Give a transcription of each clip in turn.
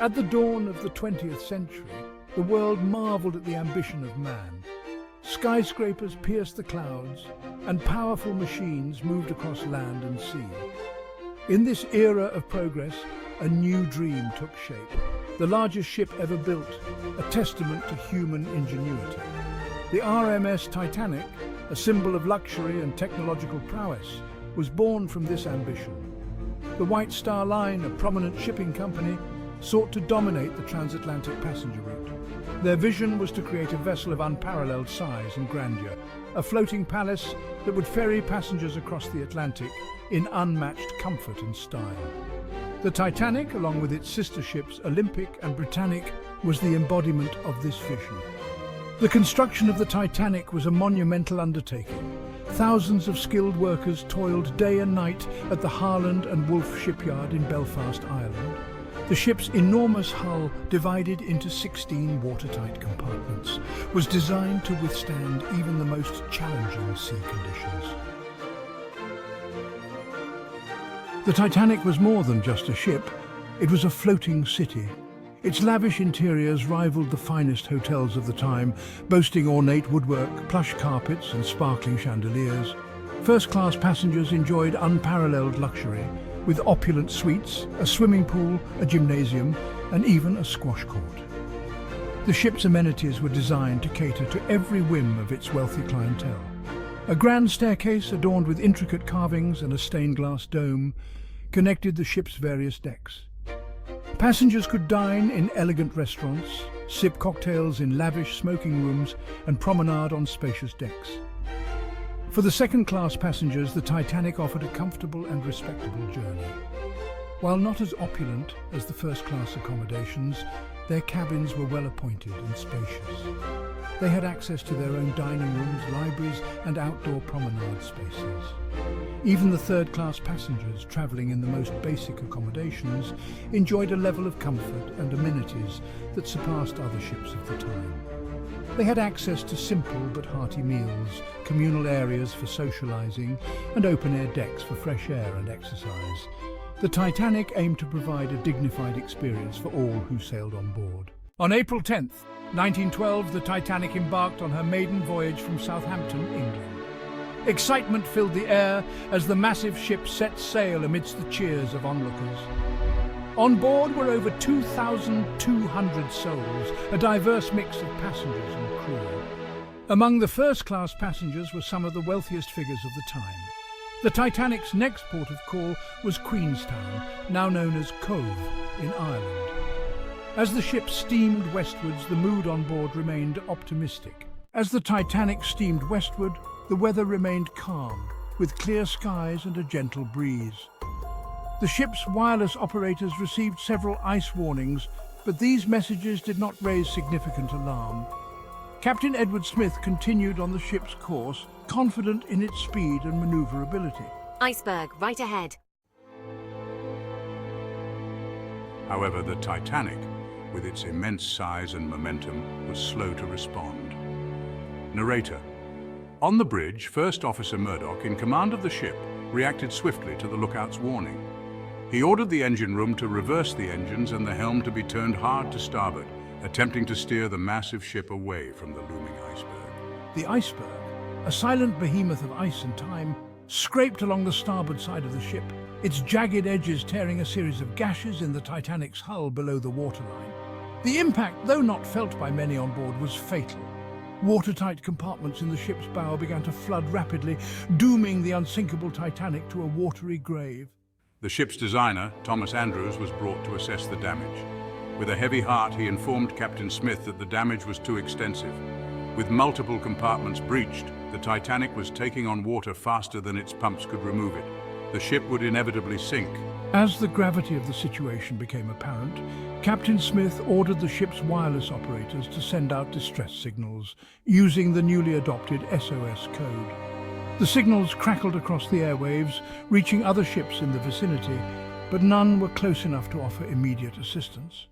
At the dawn of the 20th century, the world marveled at the ambition of man. Skyscrapers pierced the clouds, and powerful machines moved across land and sea. In this era of progress, a new dream took shape. The largest ship ever built, a testament to human ingenuity. The RMS Titanic, a symbol of luxury and technological prowess, was born from this ambition. The White Star Line, a prominent shipping company, sought to dominate the transatlantic passenger route. Their vision was to create a vessel of unparalleled size and grandeur, a floating palace that would ferry passengers across the Atlantic in unmatched comfort and style. The Titanic, along with its sister ships Olympic and Britannic, was the embodiment of this vision. The construction of the Titanic was a monumental undertaking. Thousands of skilled workers toiled day and night at the Harland and Wolff shipyard in Belfast, Ireland. The ship's enormous hull, divided into 16 watertight compartments, was designed to withstand even the most challenging sea conditions. The Titanic was more than just a ship. It was a floating city. Its lavish interiors rivaled the finest hotels of the time, boasting ornate woodwork, plush carpets and sparkling chandeliers. First-class passengers enjoyed unparalleled luxury, with opulent suites, a swimming pool, a gymnasium, and even a squash court. The ship's amenities were designed to cater to every whim of its wealthy clientele. A grand staircase adorned with intricate carvings and a stained glass dome connected the ship's various decks. Passengers could dine in elegant restaurants, sip cocktails in lavish smoking rooms, and promenade on spacious decks. For the second-class passengers, the Titanic offered a comfortable and respectable journey. While not as opulent as the first-class accommodations, their cabins were well appointed and spacious. They had access to their own dining rooms, libraries, and outdoor promenade spaces. Even the third-class passengers, travelling in the most basic accommodations, enjoyed a level of comfort and amenities that surpassed other ships of the time. They had access to simple but hearty meals, communal areas for socialising, and open-air decks for fresh air and exercise. The Titanic aimed to provide a dignified experience for all who sailed on board. On April 10th, 1912, the Titanic embarked on her maiden voyage from Southampton, England. Excitement filled the air as the massive ship set sail amidst the cheers of onlookers. On board were over 2,200 souls, a diverse mix of passengers and crew. Among the first-class passengers were some of the wealthiest figures of the time. The Titanic's next port of call was Queenstown, now known as Cove, in Ireland. As the ship steamed westwards, the mood on board remained optimistic. As the Titanic steamed westward, the weather remained calm, with clear skies and a gentle breeze. The ship's wireless operators received several ice warnings, but these messages did not raise significant alarm. Captain Edward Smith continued on the ship's course, confident in its speed and maneuverability. Iceberg, right ahead. However, the Titanic, with its immense size and momentum, was slow to respond. Narrator. On the bridge, First Officer Murdoch, in command of the ship, reacted swiftly to the lookout's warning. He ordered the engine room to reverse the engines and the helm to be turned hard to starboard, attempting to steer the massive ship away from the looming iceberg. The iceberg, a silent behemoth of ice and time, scraped along the starboard side of the ship, its jagged edges tearing a series of gashes in the Titanic's hull below the waterline. The impact, though not felt by many on board, was fatal. Watertight compartments in the ship's bow began to flood rapidly, dooming the unsinkable Titanic to a watery grave. The ship's designer, Thomas Andrews, was brought to assess the damage. With a heavy heart, he informed Captain Smith that the damage was too extensive. With multiple compartments breached, the Titanic was taking on water faster than its pumps could remove it. The ship would inevitably sink. As the gravity of the situation became apparent, Captain Smith ordered the ship's wireless operators to send out distress signals, using the newly adopted SOS code. The signals crackled across the airwaves, reaching other ships in the vicinity, but none were close enough to offer immediate assistance.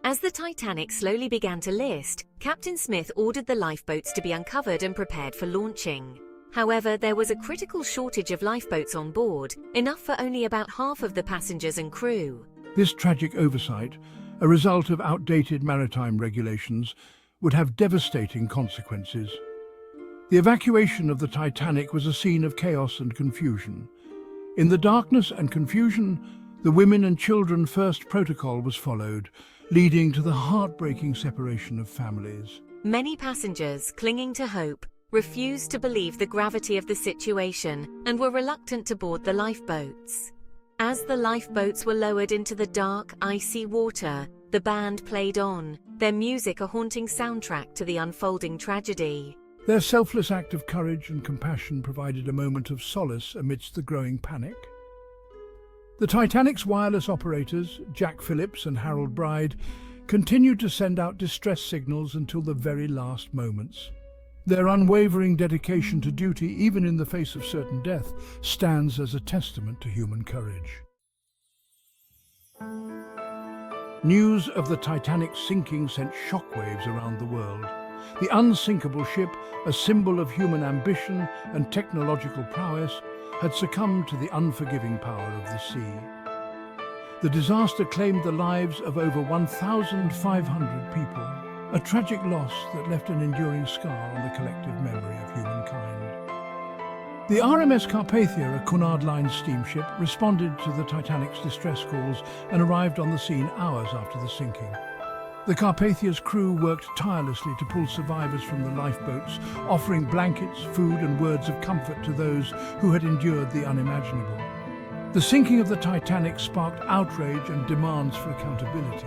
As the Titanic slowly began to list, Captain Smith ordered the lifeboats to be uncovered and prepared for launching. However, there was a critical shortage of lifeboats on board, enough for only about half of the passengers and crew. This tragic oversight, a result of outdated maritime regulations, would have devastating consequences. The evacuation of the Titanic was a scene of chaos and confusion. In the darkness and confusion, the women and children first protocol was followed, leading to the heartbreaking separation of families. Many passengers, clinging to hope, refused to believe the gravity of the situation and were reluctant to board the lifeboats. As the lifeboats were lowered into the dark, icy water, the band played on, their music a haunting soundtrack to the unfolding tragedy. Their selfless act of courage and compassion provided a moment of solace amidst the growing panic. The Titanic's wireless operators, Jack Phillips and Harold Bride, continued to send out distress signals until the very last moments. Their unwavering dedication to duty, even in the face of certain death, stands as a testament to human courage. News of the Titanic's sinking sent shockwaves around the world. The unsinkable ship, a symbol of human ambition and technological prowess, had succumbed to the unforgiving power of the sea. The disaster claimed the lives of over 1,500 people, a tragic loss that left an enduring scar on the collective memory of humankind. The RMS Carpathia, a Cunard Line steamship, responded to the Titanic's distress calls and arrived on the scene hours after the sinking. The Carpathia's crew worked tirelessly to pull survivors from the lifeboats, offering blankets, food and words of comfort to those who had endured the unimaginable. The sinking of the Titanic sparked outrage and demands for accountability.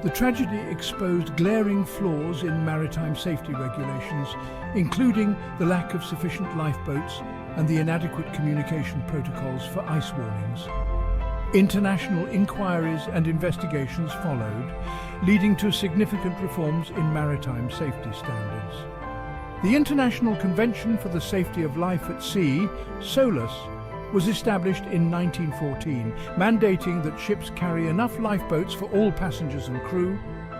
The tragedy exposed glaring flaws in maritime safety regulations, including the lack of sufficient lifeboats and the inadequate communication protocols for ice warnings. International inquiries and investigations followed, leading to significant reforms in maritime safety standards. The International Convention for the Safety of Life at Sea, SOLAS, was established in 1914, mandating that ships carry enough lifeboats for all passengers and crew,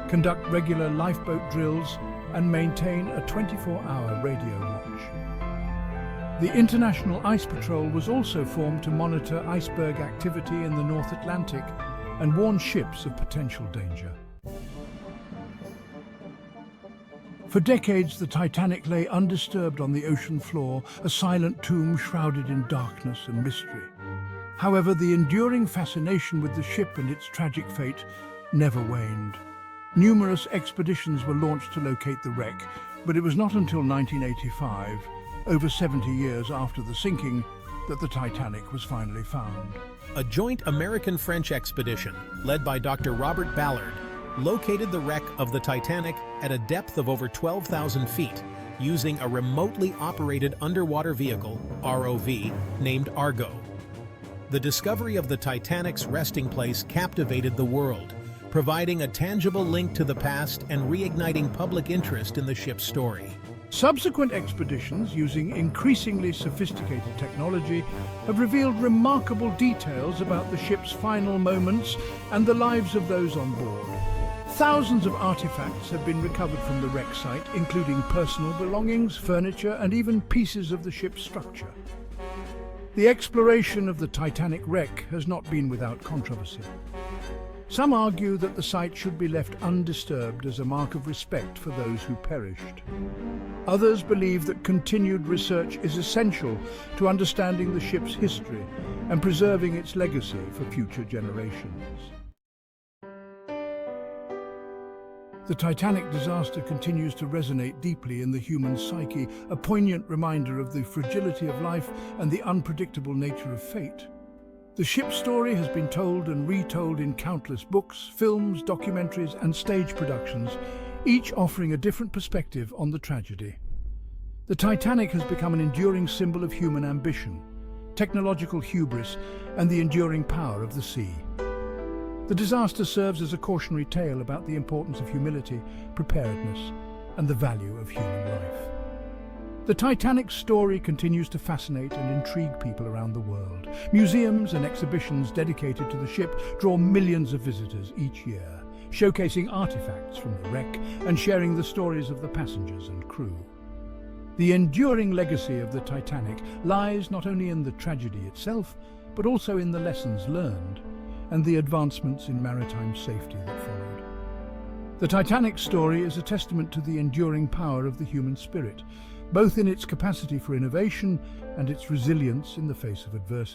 conduct regular lifeboat drills, and maintain a 24-hour radio watch. The International Ice Patrol was also formed to monitor iceberg activity in the North Atlantic and warn ships of potential danger. For decades, the Titanic lay undisturbed on the ocean floor, a silent tomb shrouded in darkness and mystery. However, the enduring fascination with the ship and its tragic fate never waned. Numerous expeditions were launched to locate the wreck, but it was not until 1985, over 70 years after the sinking, that the Titanic was finally found. A joint American-French expedition, led by Dr. Robert Ballard, located the wreck of the Titanic at a depth of over 12,000 feet using a remotely operated underwater vehicle, ROV, named Argo. The discovery of the Titanic's resting place captivated the world, providing a tangible link to the past and reigniting public interest in the ship's story. Subsequent expeditions using increasingly sophisticated technology have revealed remarkable details about the ship's final moments and the lives of those on board. Thousands of artifacts have been recovered from the wreck site, including personal belongings, furniture, and even pieces of the ship's structure. The exploration of the Titanic wreck has not been without controversy. Some argue that the site should be left undisturbed as a mark of respect for those who perished. Others believe that continued research is essential to understanding the ship's history and preserving its legacy for future generations. The Titanic disaster continues to resonate deeply in the human psyche, a poignant reminder of the fragility of life and the unpredictable nature of fate. The ship's story has been told and retold in countless books, films, documentaries, and stage productions, each offering a different perspective on the tragedy. The Titanic has become an enduring symbol of human ambition, technological hubris, and the enduring power of the sea. The disaster serves as a cautionary tale about the importance of humility, preparedness, and the value of human life. The Titanic's story continues to fascinate and intrigue people around the world. Museums and exhibitions dedicated to the ship draw millions of visitors each year, showcasing artifacts from the wreck and sharing the stories of the passengers and crew. The enduring legacy of the Titanic lies not only in the tragedy itself, but also in the lessons learned and the advancements in maritime safety that followed. The Titanic's story is a testament to the enduring power of the human spirit, both in its capacity for innovation and its resilience in the face of adversity.